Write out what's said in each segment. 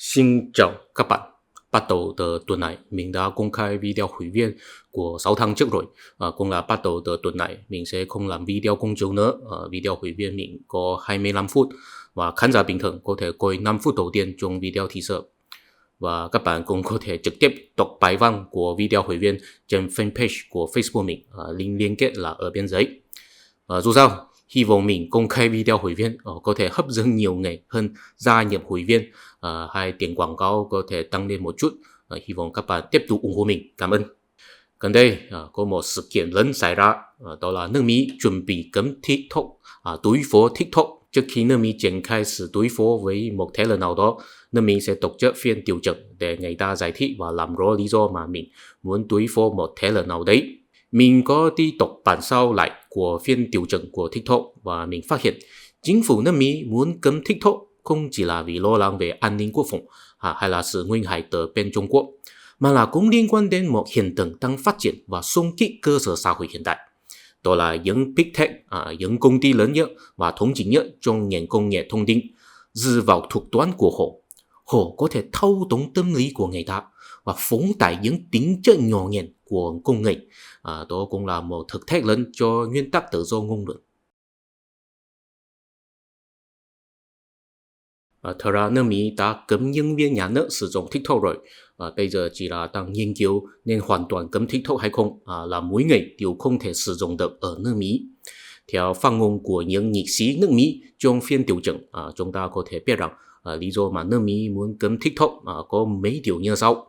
Xin chào các bạn. Bắt đầu từ tuần này, mình đã công khai video hội viên của 6 tháng trước rồi. Cũng là bắt đầu từ tuần này, mình sẽ không làm video công chúng nữa. Video hội viên mình có 25 phút và khán giả bình thường có thể coi 5 phút đầu tiên trong video teaser. Và các bạn cũng có thể trực tiếp đọc bài văn của video hội viên trên fanpage của Facebook mình. Link liên kết là ở bên dưới. Dù sao, hy vọng mình công khai video hội viên có thể hấp dẫn nhiều người hơn gia nhập hội viên, hay tiền quảng cáo có thể tăng lên một chút. Hy vọng các bạn tiếp tục ủng hộ mình. Cảm ơn. Gần đây có một sự kiện lớn xảy ra, đó là nước Mỹ chuẩn bị cấm TikTok, đối phó TikTok. Trước khi nước Mỹ triển khai sự đối phó với một thế lực nào đó, nước Mỹ sẽ tổ chức phiên điều trần để người ta giải thích và làm rõ lý do mà mình muốn đối phó một thế lực nào đấy. Mình có đi đọc bản sao lại của phiên điều trần của TikTok và mình phát hiện chính phủ nước Mỹ muốn cấm TikTok không chỉ là vì lo lắng về an ninh quốc phòng hay là sự nguy hại từ bên Trung Quốc, mà là cũng liên quan đến một hiện tượng đang phát triển và xung kích cơ sở xã hội hiện đại. Đó là những Big Tech, những công ty lớn nhất và thống trị nhất trong ngành công nghệ thông tin dựa vào thuật toán của họ. Họ có thể thao túng tâm lý của người ta và phóng đại những tính chất nhỏ nhặt của công nghệ. Đó cũng là một thực thách lớn cho nguyên tắc tự do ngôn luận. Thật ra nước Mỹ đã cấm nhân viên nhà nước sử dụng TikTok rồi. Bây giờ chỉ là đang nghiên cứu nên hoàn toàn cấm TikTok hay không, là mỗi người đều không thể sử dụng được ở nước Mỹ. Theo phát ngôn của những nghị sĩ nước Mỹ trong phiên điều trần, chúng ta có thể biết rằng lý do mà nước Mỹ muốn cấm TikTok có mấy điều như sau.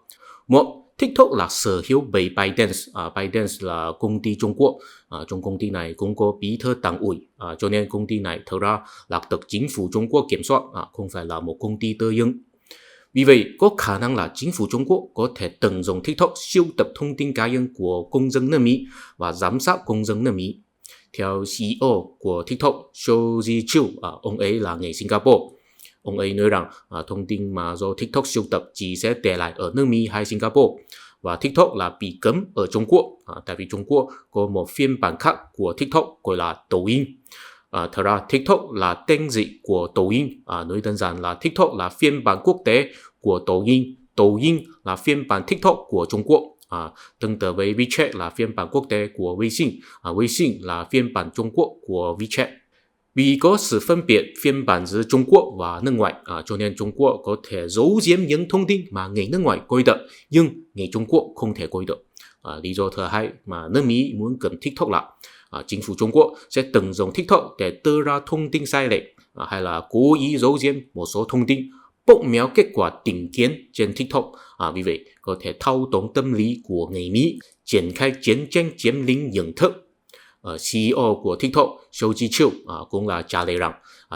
Một, TikTok là sở hữu bởi ByteDance. ByteDance là công ty Trung Quốc. Trong công ty này cũng có bí thư đảng ủy, cho nên công ty này thực ra là được chính phủ Trung Quốc kiểm soát, không phải là một công ty tư nhân. Vì vậy, có khả năng là chính phủ Trung Quốc có thể tận dụng TikTok siêu tập thông tin cá nhân của công dân nước Mỹ và giám sát công dân nước Mỹ. Theo CEO của TikTok, Shou Zi, ông ấy là người Singapore. Ông ấy nói rằng thông tin mà do TikTok sưu tập chỉ sẽ để lại ở nước Mỹ hay Singapore. Và TikTok là bị cấm ở Trung Quốc, tại vì Trung Quốc có một phiên bản khác của TikTok gọi là抖音. Thật ra TikTok là tên dịch của抖音. Nói đơn giản là TikTok là phiên bản quốc tế của抖音.抖音là phiên bản TikTok của Trung Quốc. Tương tự với WeChat là phiên bản quốc tế của Weixin. Weixin là phiên bản Trung Quốc của WeChat. Vì có sự phân biệt phiên bản giữa Trung Quốc và nước ngoài, cho nên Trung Quốc có thể giấu giếm những thông tin mà người nước ngoài coi được, nhưng người Trung Quốc không thể coi được. Lý do thứ hai mà nước Mỹ muốn cấm TikTok là chính phủ Trung Quốc sẽ tận dụng TikTok để đưa ra thông tin sai lệch, hay là cố ý giấu giếm một số thông tin, bóp méo kết quả tìm kiếm trên TikTok. Vì vậy có thể thao túng tâm lý của người Mỹ, triển khai chiến tranh chiếm lĩnh nhận thức. CEO của TikTok, Shou Zi cũng là trả lời rằng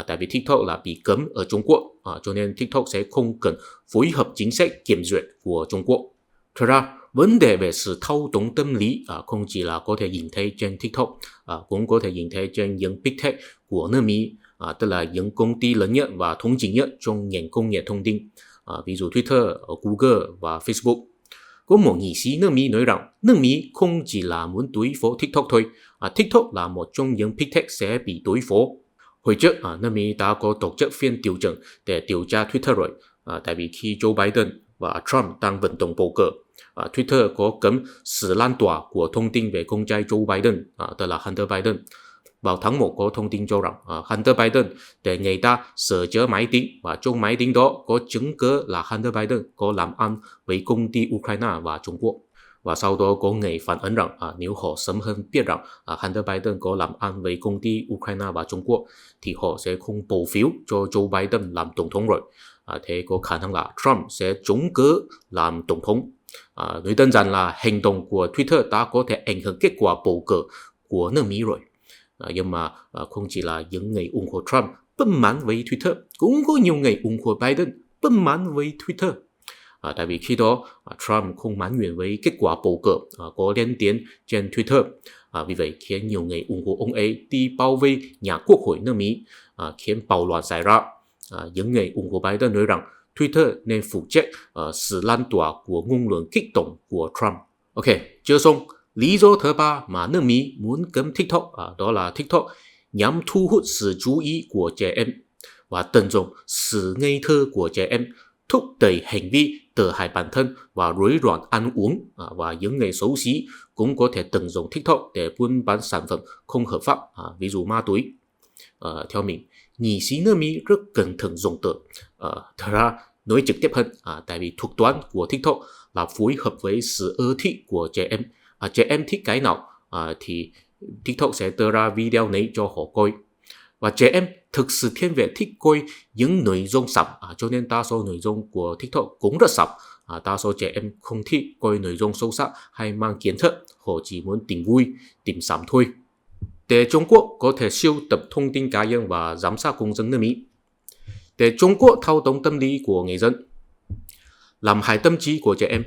tại vì TikTok là bị cấm ở Trung Quốc, cho nên TikTok sẽ không cần phối hợp chính sách kiểm duyệt của Trung Quốc. Thật ra, vấn đề về sự thao túng tâm lý không chỉ là có thể nhìn thấy trên TikTok, cũng có thể nhìn thấy trên những Big Tech của nước Mỹ, tức là những công ty lớn nhất và thống trị nhất trong ngành công nghệ thông tin, ví dụ Twitter, Google và Facebook. Có một nghị sĩ nước Mỹ nói rằng nước Mỹ không chỉ là muốn đối phó TikTok thôi, TikTok là một trong những Big Tech sẽ bị đối phó. Hồi trước, nước Mỹ đã có tổ chức phiên điều trần để điều tra Twitter rồi, tại vì khi Joe Biden và Trump đang vận động bầu cử, Twitter có cấm sự lan tỏa của thông tin về con trai Joe Biden, tức là Hunter Biden. Vào tháng 1 có thông tin cho rằng Hunter Biden để người ta sửa chữa máy tính, và trong máy tính đó có chứng cứ là Hunter Biden có làm ăn với công ty Ukraine và Trung Quốc. Và sau đó có người phản ánh rằng nếu họ sớm hơn biết rằng Hunter Biden có làm ăn với công ty Ukraine và Trung Quốc thì họ sẽ không bầu phiếu cho Joe Biden làm tổng thống rồi. Thế có khả năng là Trump sẽ trúng cử làm tổng thống. Nói đơn giản là hành động của Twitter đã có thể ảnh hưởng kết quả bầu cử của nước Mỹ rồi. Nhưng mà không chỉ là những người ủng hộ Trump bất mãn với Twitter, cũng có nhiều người ủng hộ Biden bất mãn với Twitter. Tại vì khi đó Trump không mãn nguyện với kết quả bầu cử có lên tiếng trên Twitter. Vì vậy khiến nhiều người ủng hộ ông ấy đi bao vây nhà quốc hội nước Mỹ, khiến bạo loạn xảy ra. Những người ủng hộ Biden nói rằng Twitter nên phụ trách sự lan tỏa của ngôn luận kích động của Trump. Ok, chưa xong. Lý do thứ ba mà nước Mỹ muốn cấm TikTok đó là TikTok nhằm thu hút sự chú ý của trẻ em và tận dụng sự ngây thơ của trẻ em, thúc đẩy hành vi tổn hại bản thân và rối loạn ăn uống, và những người xấu xí cũng có thể tận dụng TikTok để buôn bán sản phẩm không hợp pháp, ví dụ ma túy. Theo mình, nhị sĩ nước Mỹ rất cẩn thận dùng từ. Thật ra nói trực tiếp hơn, tại vì thuật toán của TikTok là phối hợp với sự ưa thích của trẻ em. Trẻ em thích cái nào thì TikTok sẽ đưa ra video này cho họ coi. Và trẻ em thực sự thiên về thích coi những nội dung sập, cho nên đa số nội dung của TikTok cũng rất sập. Đa số trẻ em không thích coi nội dung sâu sắc hay mang kiến thức, họ chỉ muốn tìm vui, tìm sắm thôi. Để Trung Quốc có thể sưu tập thông tin cá nhân và giám sát công dân nước Mỹ. Để Trung Quốc thao túng tâm lý của người dân, làm hại tâm trí của trẻ em.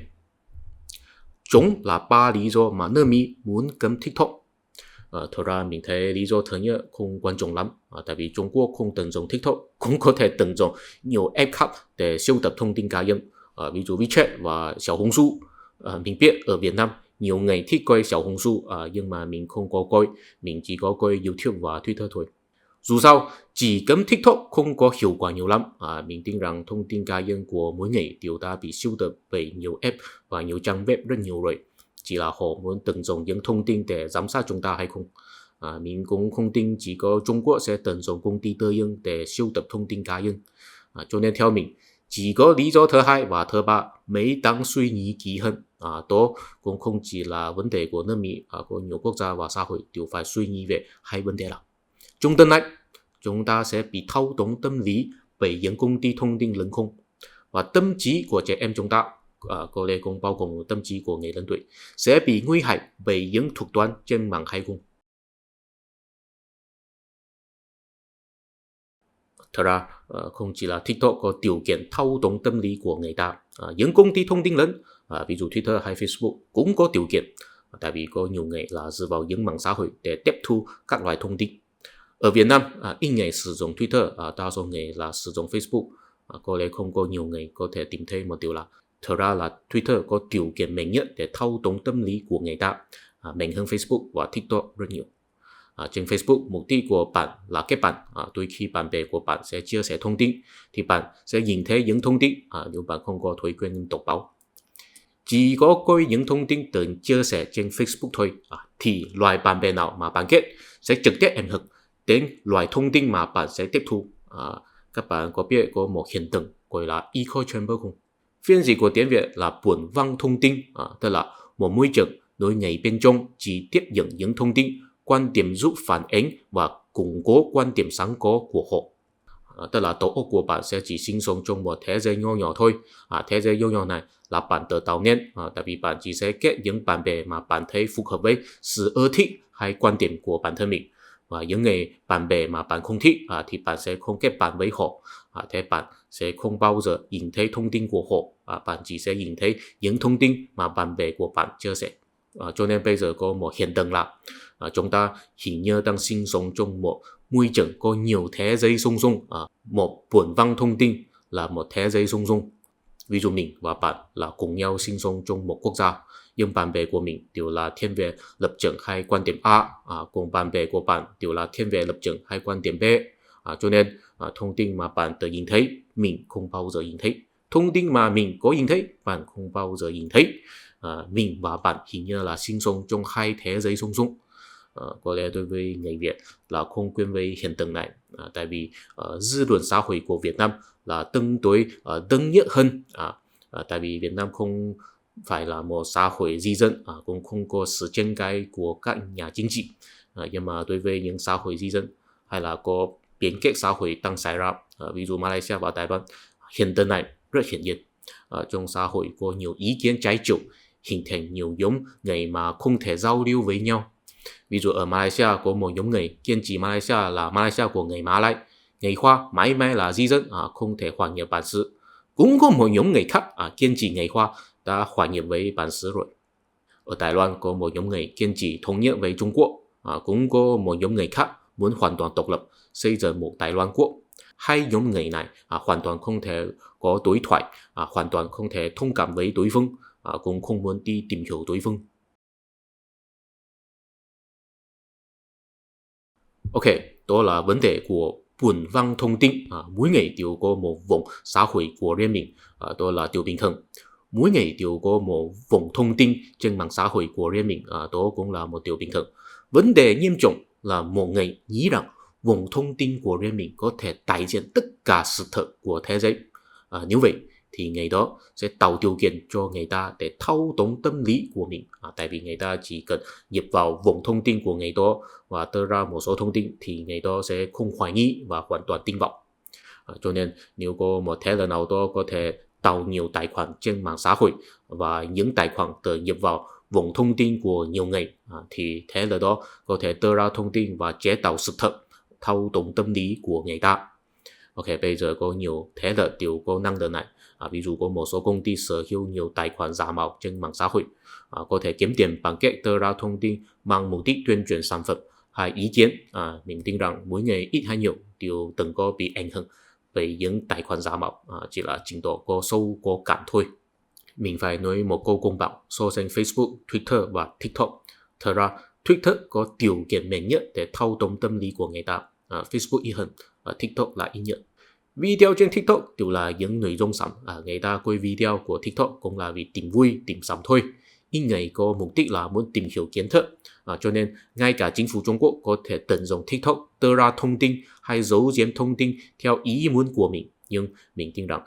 Chúng là 3 lý do mà nước Mỹ muốn cấm TikTok. Thật ra mình thấy lý do thứ nhất không quan trọng lắm, tại vì Trung Quốc không tận dụng TikTok cũng có thể tận dụng nhiều app khác để sưu tập thông tin cá nhân, ví dụ WeChat và Xiao Hong Su. Mình biết ở Việt Nam nhiều người thích coi Xiao Hong Su, nhưng mà mình không có coi, mình chỉ có coi YouTube và Twitter thôi. Dù sao, chỉ cấm TikTok không có hiệu quả nhiều lắm. Mình tin rằng thông tin cá nhân của mỗi người đều đã bị sưu tập bởi nhiều app và nhiều trang web rất nhiều rồi. Chỉ là họ muốn tận dụng những thông tin để giám sát chúng ta hay không. Mình cũng không tin chỉ có Trung Quốc sẽ tận dụng công ty tư nhân để sưu tập thông tin cá nhân. Cho nên theo mình, chỉ có lý do thứ hai và thứ ba mới đáng suy nghĩ kỹ hơn. Đó cũng không chỉ là vấn đề của nước Mỹ, có nhiều quốc gia và xã hội đều phải suy nghĩ về hai vấn đề là trong tương lai chúng ta sẽ bị thao túng tâm lý bởi những công ty thông tin lớn không, và tâm trí của trẻ em chúng ta, có lẽ cũng bao gồm tâm trí của người lớn tuổi, sẽ bị nguy hại bởi những thuật toán trên mạng hay không. Thật ra không chỉ là TikTok có điều kiện thao túng tâm lý của người ta, những công ty thông tin lớn, ví dụ Twitter hay Facebook cũng có điều kiện, tại vì có nhiều người là dựa vào những mạng xã hội để tiếp thu các loại thông tin. Ở Việt Nam, ít người sử dụng Twitter, đa số người là sử dụng Facebook. Có lẽ không có nhiều người có thể tìm thấy một điều là thật ra là Twitter có điều kiện mạnh nhất để thao túng tâm lý của người ta, mạnh hơn Facebook và TikTok rất nhiều. Trên Facebook, mục đích của bạn là kết bạn. Đôi khi bạn bè của bạn sẽ chia sẻ thông tin thì bạn sẽ nhìn thấy những thông tin nếu bạn không có thói quen đọc báo. Chỉ có coi những thông tin được chia sẻ trên Facebook thôi, thì loại bạn bè nào mà bạn kết sẽ trực tiếp ảnh hưởng đến loại thông tin mà bạn sẽ tiếp thu. Các bạn có biết có một hiện tượng gọi là echo chamber không? Phiên dịch của tiếng Việt là buồng văng thông tin, tức là một môi trường nơi người bên trong chỉ tiếp nhận những thông tin, quan điểm giúp phản ánh và củng cố quan điểm sẵn có của họ. Tức là tổ óc của bạn sẽ chỉ sinh sống trong một thế giới nhỏ nhỏ thôi. Thế giới nhỏ nhỏ này là bạn tự tạo nên, tại vì bạn chỉ sẽ kết những bạn bè mà bạn thấy phù hợp với sự ưa thích hay quan điểm của bản thân mình. Và những người bạn bè mà bạn không thích thì bạn sẽ không kết bạn với họ. Thế bạn sẽ không bao giờ nhìn thấy thông tin của họ, bạn chỉ sẽ nhìn thấy những thông tin mà bạn bè của bạn chia sẻ. Cho nên bây giờ có một hiện tượng là chúng ta hình như đang sinh sống trong một môi trường có nhiều thế giới xung xung. Một buồng văng thông tin là một thế giới xung xung. Ví dụ mình và bạn là cùng nhau sinh sống trong một quốc gia, nhưng bạn bè của mình đều là thiên về lập trường hay quan điểm A, cùng bạn bè của bạn đều là thiên về lập trường hay quan điểm B. Cho nên thông tin mà bạn tự nhìn thấy, mình không bao giờ nhìn thấy. Thông tin mà mình có nhìn thấy, bạn không bao giờ nhìn thấy. Mình và bạn hình như là sinh sống trong hai thế giới xung xung. Có lẽ đối với người Việt là không quen với hiện tượng này, tại vì dư luận xã hội của Việt Nam là tương đối đơn nhất hơn, tại vì Việt Nam không phải là một xã hội di dân, cũng không có sự tranh cãi của các nhà chính trị, nhưng mà đối với những xã hội di dân hay là có biến kết xã hội đang xảy ra, ví dụ Malaysia và Đài Loan, hiện tượng này rất hiển nhiên. Trong xã hội có nhiều ý kiến trái chiều, hình thành nhiều nhóm người mà không thể giao lưu với nhau. Ví dụ ở Malaysia có một nhóm người kiên trì Malaysia là Malaysia của người Mã Lai, người Hoa mãi mãi là di dân, không thể hòa nhập bản xứ. Cũng có một nhóm người khác kiên trì người Hoa đã hòa nhập với bản xứ rồi. Ở Đài Loan có một nhóm người kiên trì thống nhất với Trung Quốc, cũng có một nhóm người khác muốn hoàn toàn độc lập, xây dựng một Đài Loan quốc. Hai nhóm người này hoàn toàn không thể có đối thoại, hoàn toàn không thể thông cảm với đối phương, cũng không muốn đi tìm hiểu đối phương. Ok, đó là vấn đề của 本văn thông tin, mỗi ngày đều có một vòng xã hội của riêng mình, đó là điều bình thường. Mỗi ngày đều có một vòng thông tin trên mạng xã hội của riêng mình, đó cũng là một điều bình thường. Vấn đề nghiêm trọng là một người nghĩ rằng vòng thông tin của riêng mình có thể đại diện tất cả sự thật của thế giới. Như vậy thì người đó sẽ tạo điều kiện cho người ta để thao túng tâm lý của mình, tại vì người ta chỉ cần nhập vào vòng thông tin của người đó và đưa ra một số thông tin thì người đó sẽ không hoài nghi và hoàn toàn tin vào. Cho nên nếu có một thế lực nào đó có thể tạo nhiều tài khoản trên mạng xã hội và những tài khoản tự nhập vào vòng thông tin của nhiều người, thì thế lực đó có thể đưa ra thông tin và chế tạo sự thật, thao túng tâm lý của người ta. Ok, bây giờ có nhiều thế lực đều có năng lực này. Ví dụ có một số công ty sở hữu nhiều tài khoản giả mạo trên mạng xã hội, có thể kiếm tiền bằng cách đưa ra thông tin mang mục đích tuyên truyền sản phẩm hay ý kiến. Mình tin rằng mỗi người ít hay nhiều đều từng có bị ảnh hưởng bởi những tài khoản giả mạo, chỉ là trình độ có sâu có cạn thôi. Mình phải nói một câu công bằng so sánh Facebook, Twitter và TikTok. Thật ra Twitter có điều kiện mạnh nhất để thao túng tâm lý của người ta, Facebook ít hơn và TikTok là ít nhất. Video trên TikTok đều là những nội dung sẵn, người ta coi video của TikTok cũng là vì tìm vui, tìm sắm thôi. Ít người có mục đích là muốn tìm hiểu kiến thức, cho nên ngay cả chính phủ Trung Quốc có thể tận dụng TikTok đưa ra thông tin hay giấu giếm thông tin theo ý muốn của mình. Nhưng mình tin rằng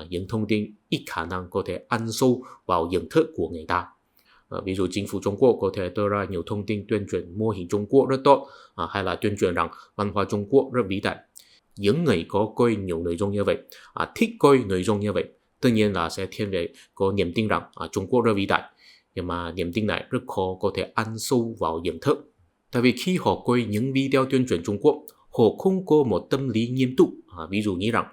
những thông tin ít khả năng có thể ăn sâu vào nhận thức của người ta. Ví dụ chính phủ Trung Quốc có thể đưa ra nhiều thông tin tuyên truyền mô hình Trung Quốc rất tốt, hay là tuyên truyền rằng văn hóa Trung Quốc rất vĩ đại. Những người có coi nhiều nội dung như vậy, thích coi nội dung như vậy, tất nhiên là sẽ thiên về có niềm tin rằng Trung Quốc rất vĩ đại. Nhưng mà niềm tin này rất khó có thể ăn sâu vào nhận thức. Tại vì khi họ coi những video tuyên truyền Trung Quốc, họ không có một tâm lý nghiêm túc. Ví dụ như rằng,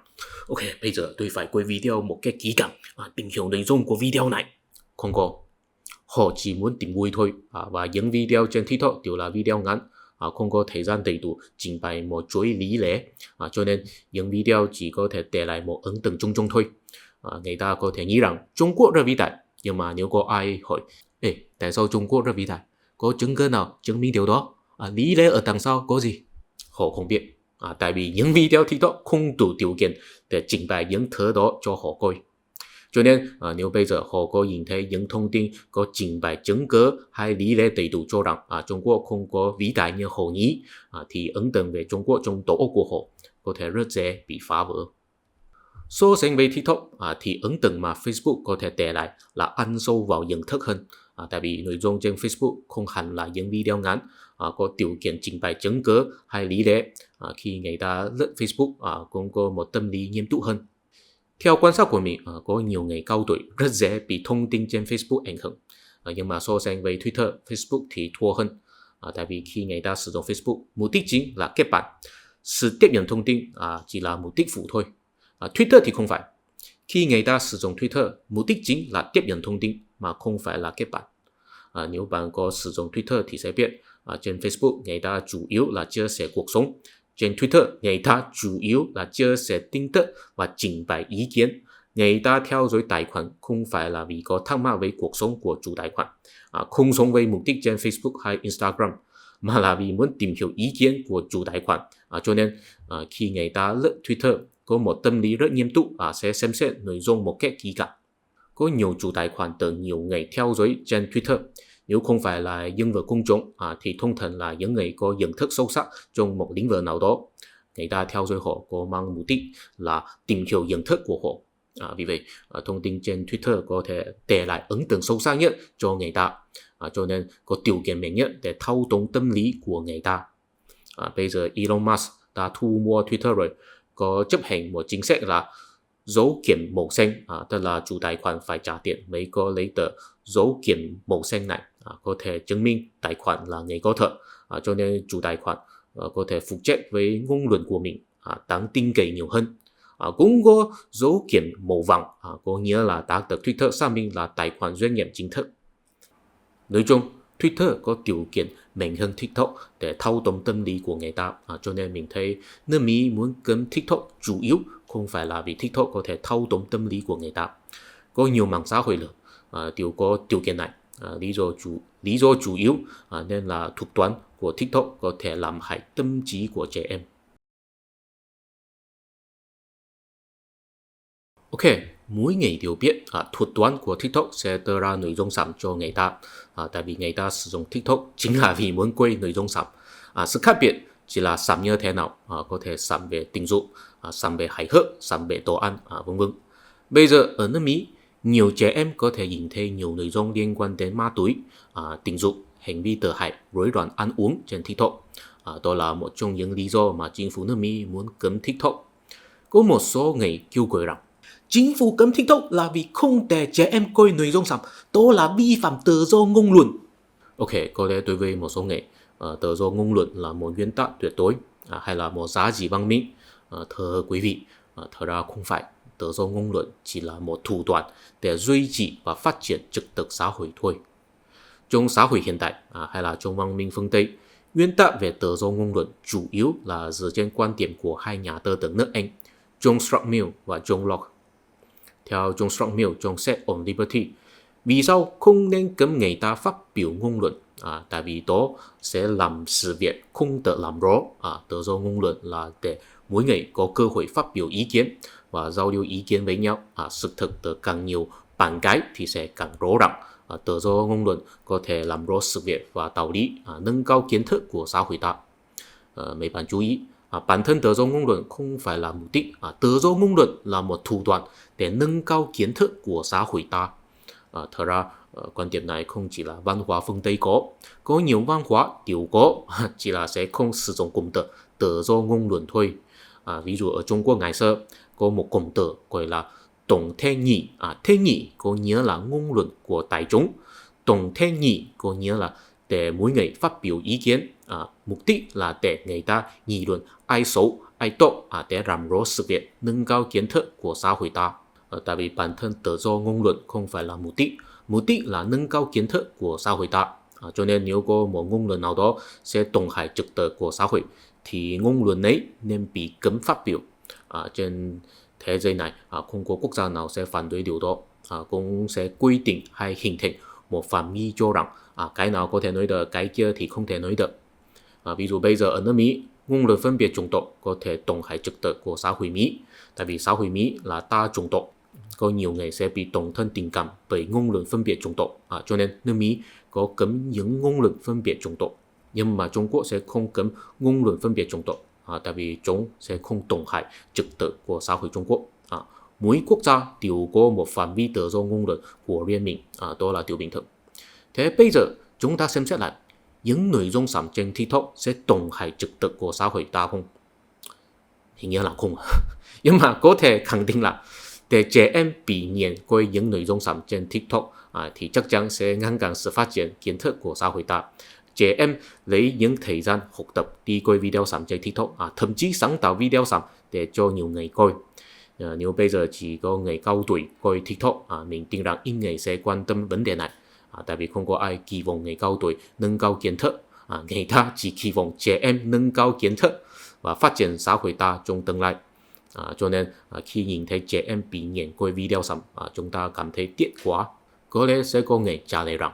ok, bây giờ tôi phải quay video một cách kỹ càng, tìm hiểu nội dung của video này. Không có. Họ chỉ muốn tìm vui thôi, và những video trên TikTok đều là video ngắn, không có thời gian đầy đủ trình bày một chuỗi lý lẽ, cho nên những video chỉ có thể để lại một ấn tượng chung chung thôi. Người ta có thể nghĩ rằng Trung Quốc rất vĩ đại, nhưng mà nếu có ai hỏi, tại sao Trung Quốc rất vĩ đại? Có chứng cứ nào chứng minh điều đó? Lý lẽ ở đằng sau có gì? Họ không biết, tại vì những video TikTok không đủ điều kiện để trình bày những thứ đó cho họ coi. Cho nên nếu bây giờ họ có nhìn thấy những thông tin có trình bày chứng cứ hay lý lẽ đầy đủ cho rằng Trung Quốc không có vĩ đại như họ nghĩ, thì ấn tượng về Trung Quốc trong tổ óc của họ có thể rất dễ bị phá vỡ. So sánh với TikTok, thì ấn tượng mà Facebook có thể để lại là ăn sâu vào nhận thức hơn, tại vì nội dung trên Facebook không hẳn là những video ngắn, có điều kiện trình bày chứng cứ hay lý lẽ. Khi người ta lướt Facebook cũng có một tâm lý nghiêm túc hơn. Theo quan sát của mình, có nhiều người cao tuổi rất dễ bị thông tin trên Facebook ảnh hưởng. Nhưng mà so sánh với Twitter, Facebook thì thua hơn. Tại vì khi người ta sử dụng Facebook, mục đích chính là kết bạn. Sự tiếp nhận thông tin chỉ là mục đích phụ thôi. Twitter thì không phải. Khi người ta sử dụng Twitter, mục đích chính là tiếp nhận thông tin mà không phải là kết bạn. Nếu bạn có sử dụng Twitter thì sẽ biết trên Facebook người ta chủ yếu là chia sẻ cuộc sống. Trên Twitter, người ta chủ yếu là chia sẻ tin tức và trình bày ý kiến. Người ta theo dõi tài khoản không phải là vì có thắc mắc với cuộc sống của chủ tài khoản, không sống với mục đích trên Facebook hay Instagram, mà là vì muốn tìm hiểu ý kiến của chủ tài khoản. Cho nên khi người ta lướt Twitter, có một tâm lý rất nghiêm túc sẽ xem xét nội dung một cách kỹ càng. Có nhiều chủ tài khoản từ nhiều người theo dõi trên Twitter. Nếu không phải là nhân vật công chúng thì thông thường là những người có nhận thức sâu sắc trong một lĩnh vực nào đó. Người ta theo dõi họ có mang mục đích là tìm hiểu nhận thức của họ. Vì vậy, thông tin trên Twitter có thể để lại ấn tượng sâu sắc nhất cho người ta. Cho nên có điều kiện mạnh nhất để thao túng tâm lý của người ta. Bây giờ Elon Musk đã thu mua Twitter rồi, có chấp hành một chính sách là dấu kiểm màu xanh, tức là chủ tài khoản phải trả tiền mới có lấy tờ dấu kiểm màu xanh này, có thể chứng minh tài khoản là người có thật. Cho nên chủ tài khoản có thể phụ trách với ngôn luận của mình, đáng tin cậy nhiều hơn. Cũng có dấu kiểm màu vàng, có nghĩa là đã được Twitter xác minh là tài khoản doanh nghiệp chính thức. Nói chung, Twitter có điều kiện mạnh hơn TikTok để thao túng tâm lý của người ta, cho nên mình thấy nước Mỹ muốn cấm TikTok chủ yếu không phải là vì TikTok có thể thao túng tâm lý của người ta. Có nhiều mạng xã hội đều có điều kiện này. Lý do chủ yếu nên là thuật toán của TikTok có thể làm hại tâm trí của trẻ em. Ok, mỗi người đều biết thuật toán của TikTok sẽ đưa ra nội dung sản cho người ta. Tại vì người ta sử dụng TikTok chính là vì muốn quay nội dung sản. Sự khác biệt chỉ là sản như thế nào, có thể sản về tình dục, sản về hài hước, sản về đồ ăn, vân vân. Bây giờ ở nước Mỹ, nhiều trẻ em có thể nhìn thấy nhiều nội dung liên quan đến ma túy, tình dục, hành vi tệ hại, rối loạn ăn uống trên TikTok. Đó là một trong những lý do mà chính phủ nước Mỹ muốn cấm TikTok. Có một số người kêu gọi rằng chính phủ cấm TikTok là vì không để trẻ em coi nội dung sản, đó là vi phạm tự do ngôn luận. Ok, có lẽ đối với một số người, tự do ngôn luận là một nguyên tắc tuyệt đối, hay là một giá trị văn minh. Thưa quý vị, thật ra không phải. Tự do ngôn luận chỉ là một thủ đoạn để duy trì và phát triển trật tự xã hội thôi. Trong xã hội hiện đại, hay là trong văn minh phương Tây, nguyên tắc về tự do ngôn luận chủ yếu là dựa trên quan điểm của hai nhà tư tưởng nước Anh, John Stuart Mill và John Locke. Theo John Stuart Mill trong Set on Liberty, vì sao không nên cấm người ta phát biểu ngôn luận? Tại vì đó sẽ làm sự việc không tự làm rõ. Tự do ngôn luận là để mỗi người có cơ hội phát biểu ý kiến và giao lưu ý kiến với nhau. Sự thật từ càng nhiều bản cái thì sẽ càng rõ ràng. Tự do ngôn luận có thể làm rõ sự việc và đạo lý, nâng cao kiến thức của xã hội ta. Mấy bạn chú ý, bản thân tự do ngôn luận không phải là mục đích. Tự do ngôn luận là một thủ đoạn để nâng cao kiến thức của xã hội ta. Thật ra, quan điểm này không chỉ là văn hóa phương Tây có nhiều văn hóa đều có, chỉ là sẽ không sử dụng cụm từ tự do ngôn luận thôi. Ví dụ ở Trung Quốc ngày xưa có một cụm từ gọi là tổng thế nhị. Thế nhị có nghĩa là ngôn luận của đại chúng. Tổng thế nhị có nghĩa là để mỗi người phát biểu ý kiến. Mục đích là để người ta nghị luận ai xấu, ai tốt, để làm rõ sự việc, nâng cao kiến thức của xã hội ta. Tại vì bản thân tự do ngôn luận không phải là mục đích là nâng cao kiến thức của xã hội ta. Cho nên nếu có một ngôn luận nào đó sẽ tổn hại trật tự của xã hội thì ngôn luận ấy nên bị cấm phát biểu. Trên thế giới này không có quốc gia nào sẽ phản đối điều đó, cũng sẽ quy định hay hình thành một phạm vi cho rằng cái nào có thể nói được, cái kia thì không thể nói được. Ví dụ bây giờ ở nước Mỹ, ngôn luận phân biệt chủng tộc có thể tổn hại trật tự của xã hội Mỹ. Tại vì xã hội Mỹ là đa chủng tộc, có nhiều người sẽ bị tổn thương tình cảm bởi ngôn luận phân biệt chủng tộc. Cho nên nước Mỹ có cấm những ngôn luận phân biệt chủng tộc. Nhưng mà Trung Quốc sẽ không cấm ngôn luận phân biệt chủng tộc, tại vì chúng sẽ không tổn hại trật tự của xã hội Trung Quốc. Mỗi quốc gia đều có một phạm vi tự do ngôn luận của riêng mình, đó là điều bình thường. Thế bây giờ chúng ta xem xét lại, những nội dung sản trên TikTok sẽ tổn hại trật tự của xã hội ta không? Hình như là không. Nhưng mà có thể khẳng định là để trẻ em bị nghiện coi những nội dung sản trên TikTok thì chắc chắn sẽ ngăn cản sự phát triển kiến thức của xã hội ta. Trẻ em lấy những thời gian học tập đi coi video sản trên TikTok, thậm chí sáng tạo video sản để cho nhiều người coi. Nếu bây giờ chỉ có người cao tuổi coi TikTok, mình tin rằng ít người sẽ quan tâm vấn đề này. Tại vì không có ai kỳ vọng người cao tuổi nâng cao kiến thức. Người ta chỉ kỳ vọng trẻ em nâng cao kiến thức và phát triển xã hội ta trong tương lai. Cho nên khi nhìn thấy trẻ em bị nghiện coi video sản, chúng ta cảm thấy tiếc quá. Có lẽ sẽ có người trả lời rằng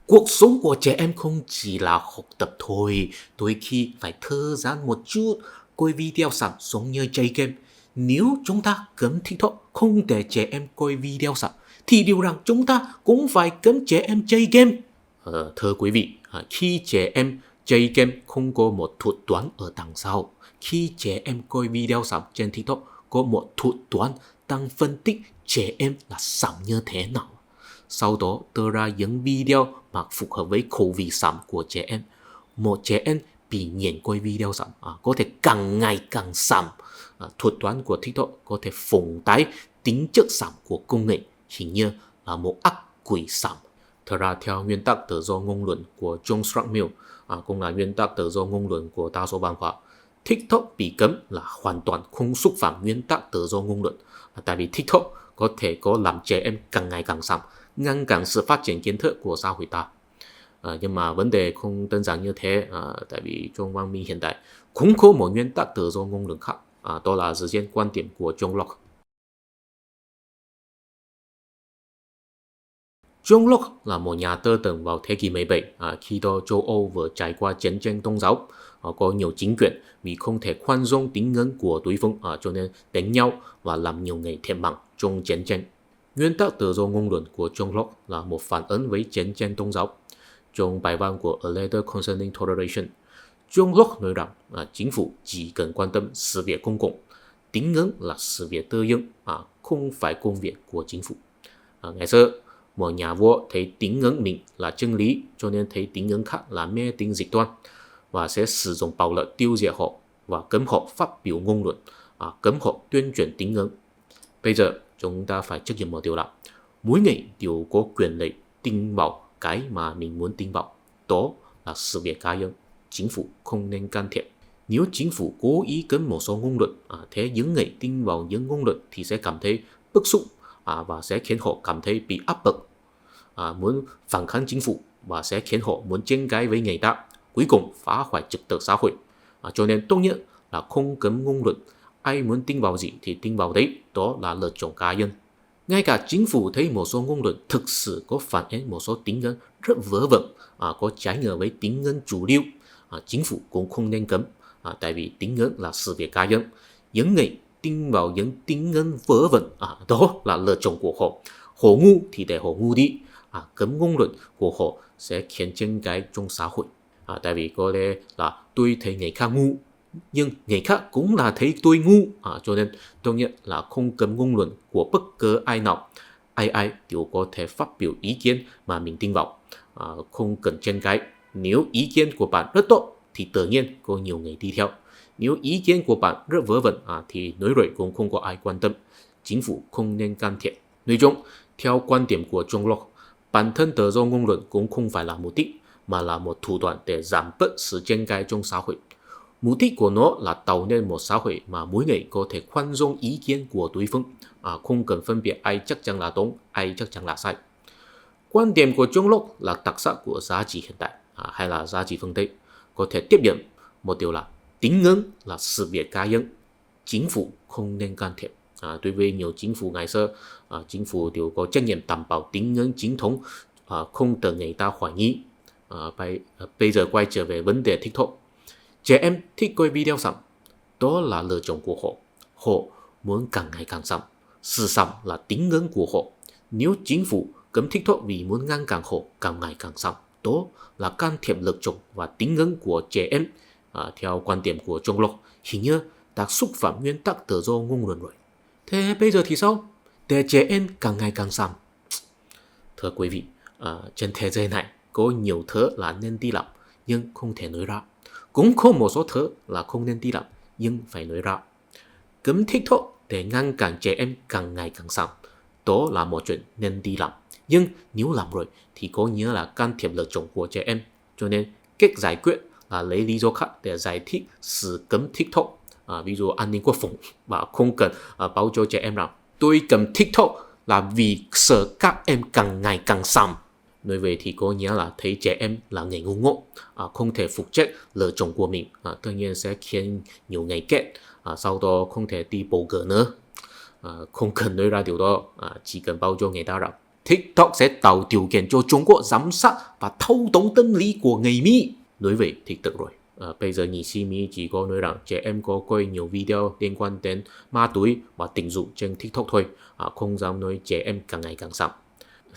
cuộc sống của trẻ em không chỉ là học tập thôi, đôi khi phải thư giãn một chút, coi video sản giống như chơi game. Nếu chúng ta cấm TikTok không để trẻ em coi video sản, thì điều rằng chúng ta cũng phải cấm trẻ em chơi game. Thưa quý vị, khi trẻ em chơi game không có một thuật toán ở đằng sau. Khi trẻ em coi video sản trên TikTok có một thuật toán đang phân tích trẻ em là sản như thế nào. Sau đó đưa ra những video mà phù hợp với khẩu vị sản của trẻ em. Một trẻ em bị nghiện coi video sản có thể càng ngày càng sản. Thuật toán của TikTok có thể phóng tái tính chất sản của công nghệ, hình như là một ác quỷ sản. Thật ra theo nguyên tắc tự do ngôn luận của John Stuart Mill, cũng là nguyên tắc tự do ngôn luận của đa số văn hóa, TikTok bị cấm là hoàn toàn không xúc phạm nguyên tắc tự do ngôn luận. Tại vì TikTok có thể có làm trẻ em càng ngày càng sản, ngăn cản sự phát triển kiến thức của xã hội ta. Nhưng mà vấn đề không đơn giản như thế, tại vì trong văn minh hiện đại cũng có một nguyên tắc tự do ngôn luận khác, đó là dựa trên quan điểm của John Locke. John Locke là một nhà tư tưởng vào thế kỷ 17, khi đó châu Âu vừa trải qua chiến tranh tôn giáo, có nhiều chính quyền vì không thể khoan dung tín ngưỡng của đối phương, cho nên đánh nhau và làm nhiều người thiệt mạng trong chiến tranh. Nguyên tắc tự do ngôn luận của John Locke là một phản ứng với chiến tranh tôn giáo. Trong bài văn của A Letter Concerning Toleration, John Locke nói rằng chính phủ chỉ cần quan tâm sự việc công cộng, tín ngưỡng là sự việc tư nhân, không phải công việc của chính phủ. Ngày xưa, một nhà vua thấy tín ngưỡng mình là chân lý, cho nên thấy tín ngưỡng khác là mê tín dị đoan và sẽ sử dụng bạo lực tiêu diệt họ và cấm họ phát biểu ngôn luận, cấm họ tuyên truyền tín ngưỡng. Bây giờ chúng ta phải chấp nhận một điều là mỗi người đều có quyền lợi tin vào cái mà mình muốn tin vào, đó là sự việc cá nhân, chính phủ không nên can thiệp. Nếu chính phủ cố ý cấm một số ngôn luận, thế những người tin vào những ngôn luận thì sẽ cảm thấy bức xúc, và sẽ khiến họ cảm thấy bị áp bức, muốn phản kháng chính phủ và sẽ khiến họ muốn tranh cãi với người ta, cuối cùng phá hoại trật tự xã hội. Cho nên tốt nhất là không cấm ngôn luận, ai muốn tin vào gì thì tin vào đấy, đó là lựa chọn cá nhân. Ngay cả chính phủ thấy một số ngôn luận thực sự có phản ánh một số tín ngưỡng rất vớ vẩn, có trái ngược với tín ngưỡng chủ lưu, chính phủ cũng không nên cấm, tại vì tín ngưỡng là sự việc cá nhân. Những người tin vào những tín ngưỡng vớ vẩn, đó là lựa chọn của họ. Họ ngu thì để họ ngu đi, cấm ngôn luận của họ sẽ khiến tranh cãi trong xã hội. Tại vì có lẽ là tôi thấy người khác ngu, nhưng người khác cũng là thấy tôi ngu, cho nên tốt nhất là không cấm ngôn luận của bất cứ ai nào. Ai đều có thể phát biểu ý kiến mà mình tin vào, không cần tranh cãi. Nếu ý kiến của bạn rất tốt thì tự nhiên có nhiều người đi theo. Nếu ý kiến của bạn rất vớ vẩn, thì nói rồi cũng không có ai quan tâm. Chính phủ không nên can thiệp. Nói chung, theo quan điểm của John Locke, bản thân tự do ngôn luận cũng không phải là mục đích, mà là một thủ đoạn để giảm bớt sự tranh cãi trong xã hội. Mục đích của nó là tạo nên một xã hội mà mỗi người có thể khoan dung ý kiến của đối phương, không cần phân biệt ai chắc chắn là đúng, ai chắc chắn là sai. Quan điểm của John Locke là đặc sắc của giá trị hiện đại, hay là giá trị phương Tây, có thể tiếp nhận một điều là tín ngưỡng là sự việc cá nhân, chính phủ không nên can thiệp. Đối với nhiều chính phủ ngày xưa, chính phủ đều có trách nhiệm đảm bảo tín ngưỡng chính thống, không để người ta hoài nghi. Bây giờ quay trở về vấn đề TikTok. Trẻ em thích coi video sẩm, đó là lựa chọn của họ. Họ muốn càng ngày càng sẩm. Sự sẩm là tín ngưỡng của họ. Nếu chính phủ cấm TikTok vì muốn ngăn cản họ càng ngày càng sẩm, đó là can thiệp lựa chọn và tín ngưỡng của trẻ em. Theo quan điểm của John Locke, hình như đã xúc phạm nguyên tắc tự do ngôn luận rồi. Thế bây giờ thì sao? Để trẻ em càng ngày càng sẩm. Thưa quý vị, trên thế giới này có nhiều thứ là nên đi làm nhưng không thể nói ra. Cũng có một số thứ là không nên đi làm nhưng phải nói ra. Cấm TikTok để ngăn cản trẻ em càng ngày càng sẩm, đó là một chuyện nên đi làm. Nhưng nếu làm rồi thì có nghĩa là can thiệp lựa chọn của trẻ em. Cho nên cách giải quyết là lấy lý do khác để giải thích sự cấm TikTok. Ví dụ an ninh quốc phòng và không cần báo cho trẻ em rằng tôi cấm TikTok là vì sợ các em càng ngày càng sẩm. Nói về thì có nghĩa là thấy trẻ em là người ngu ngốc, không thể phục trách lựa chọn của mình, tất nhiên sẽ khiến nhiều người ghét, sau đó không thể đi bầu cử nữa. Không cần nói ra điều đó, chỉ cần báo cho người ta rằng TikTok sẽ tạo điều kiện cho Trung Quốc giám sát và thâu tóm tâm lý của người Mỹ. Nói vậy thì được rồi. Bây giờ nghị sĩ Mỹ chỉ có nói rằng trẻ em có coi nhiều video liên quan đến ma túy và tình dục trên TikTok thôi, không dám nói trẻ em càng ngày càng sẩm.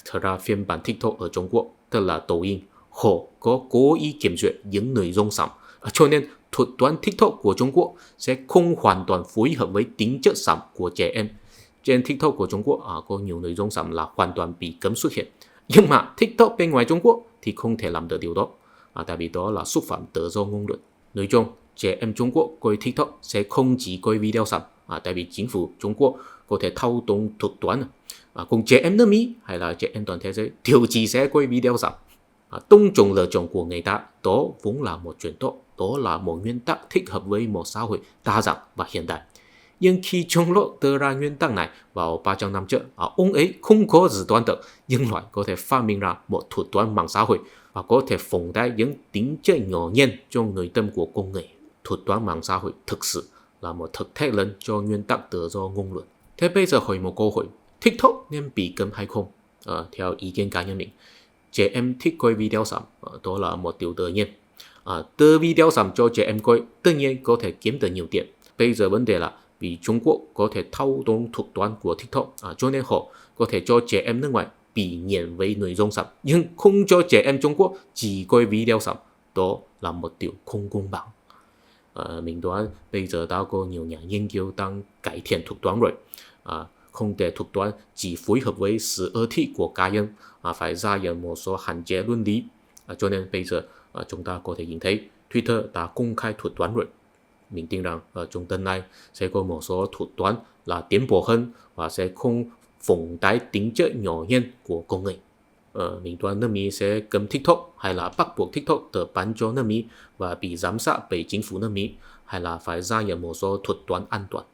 Thật ra phiên bản TikTok ở Trung Quốc, tức là抖音, họ có cố ý kiểm duyệt những nội dung sẩm, cho nên thuật toán TikTok của Trung Quốc sẽ không hoàn toàn phối hợp với tính chất sẩm của trẻ em. Trên TikTok của Trung Quốc có nhiều nội dung sẩm là hoàn toàn bị cấm xuất hiện, nhưng mà TikTok bên ngoài Trung Quốc thì không thể làm được điều đó, tại vì đó là xúc phạm tự do ngôn luận. Nói chung, trẻ em Trung Quốc coi TikTok sẽ không chỉ coi video sẩm, tại vì chính phủ Trung Quốc có thể thao túng thuật toán. Cùng trẻ em nước Mỹ hay là trẻ em toàn thế giới đều chỉ sẽ coi video sẩm. Tôn trọng lựa chọn của người ta, đó vốn là một chuyện tốt, đó là một nguyên tắc thích hợp với một xã hội đa dạng và hiện đại. Nhưng khi John Locke đưa ra nguyên tắc này vào 300 năm trước, ông ấy không có dự đoán được nhân loại có thể phát minh ra một thuật toán mạng xã hội và có thể phóng đại những tính chất nhỏ nhen trong nội tâm của con người. Thuật toán mạng xã hội thực sự là một thực thách lớn cho nguyên tắc tự do ngôn luận. Thế bây giờ hỏi một câu hỏi, TikTok nên bị cấm hay không? Theo ý kiến cá nhân mình, trẻ em thích coi video sắm, đó là một điều tự nhiên. Đưa video sắm cho trẻ em coi tất nhiên có thể kiếm được nhiều tiền. Bây giờ vấn đề là vì Trung Quốc có thể thao túng thuật toán của TikTok, cho nên họ có thể cho trẻ em nước ngoài bị nghiện với nội dung sắm, nhưng không cho trẻ em Trung Quốc chỉ coi video sắm. Đó là một điều không công bằng. Mình đoán bây giờ đã có nhiều nhà nghiên cứu đang cải thiện thuật toán rồi. Không để thuật toán chỉ phối hợp với sự ưa thích của cá nhân, phải ra nhận một số hạn chế luân lý. Cho nên bây giờ chúng ta có thể nhìn thấy Twitter đã công khai thuật toán rồi. Mình tin rằng trong tương lai sẽ có một số thuật toán là tiến bộ hơn và sẽ không phóng đại tính chất nhỏ nhân của công nghệ. Mình đoán nước Mỹ sẽ cấm TikTok hay là bắt buộc TikTok tự bán cho nước Mỹ và bị giám sát bởi chính phủ nước Mỹ, hay là phải ra nhận một số thuật toán an toàn.